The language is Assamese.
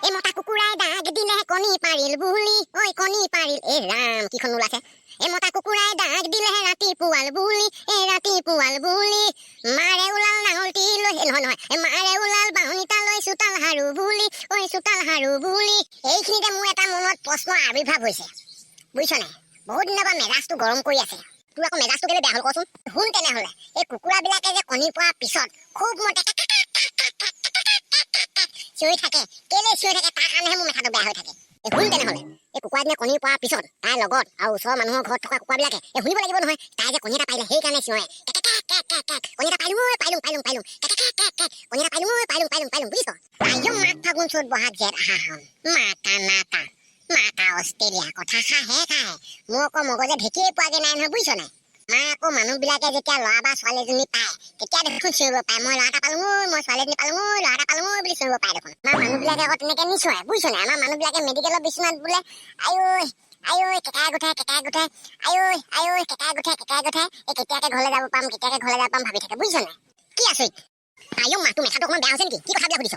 এই মতা কুকুৰাই দাগ দিলে কণী পাৰিল বুলি ঐ কণী পাৰিল এ ৰাম কিখন ওলাইছে এই মতা কুকুৰাই দাগ দিলে ৰাতি পুৱাল বুলি মাৰে ওলাল নাঙলটি লৈ নহয় মাৰে ওলাল বাহুনিটা লৈ চোতাল হাৰু বুলি ঐ চোতাল হাৰু বুলি এইখিনিতে মোৰ এটা মনত প্ৰশ্ন আবিৰ্ভাৱ হৈছে বুজিছ নাই বহুত দিনৰ পৰা মেজাজটো গৰম কৰি আছে তোৰ আকৌ মেজাজটো কেলে বেয়া হ'ল কচোন শুন তেনেহ'লে এই কুকুৰাবিলাকে যে কণী পৰাৰ পিছত খুব মতে চিঞৰি থাকে কেলে চিঞৰি থাকে তাৰ কাৰণেহে মোৰ মেথাটো বেয়া হৈ থাকে শুন তেনেহ'লে এই কুকুৰাজনীয়ে কণী পৰাৰ পিছত তাইৰ লগত আৰু ওচৰৰ মানুহৰ ঘৰত থকা কুকুৰাবিলাকে শুনিব লাগিব নহয় তাই যে কণী এটা পাৰিলে সেইকাৰণে চিঞৰে কণী এটা পাইলো কণী এটা পাইলো বুজিছ আইও মাক ফাগুন চ'ত বহাগ জেঠ আহা মাতা অষ্ট্ৰেলিয়া কথা খাহে মোৰ আকৌ মগজে ঢেকিয়ে পোৱাগে নাই নহয় বুজিছ নাই মায়ে আকৌ মানুহবিলাকে যেতিয়া ল'ৰা বা ছোৱালীজনী পায় তেতিয়া দেখোন চিঞৰিব পাৰে মই ল'ৰা এটা পালো মই ছোৱালী এজনী পালো ল'ৰা এটা পালো বুলি চিঞৰিব পাৰে দেখোন আমাৰ মানুহবিলাকে আকৌ তেনেকে নিচিঞৰে বুজিছ নাই আমাৰ মানুহবিলাকে মেডিকেলৰ বিচনাত বোলে আই কেকাই গোঠাই আই কেকাই গোঠাই এই কেতিয়াকে ঘৰলৈ যাব পাম ভাবি থাকে বুজিছ নাই কি আচৰিত আইও মাতো মেথাটো অকণমান বেয়া হৈছে নেকি কি কথাবিলাক সুধিছ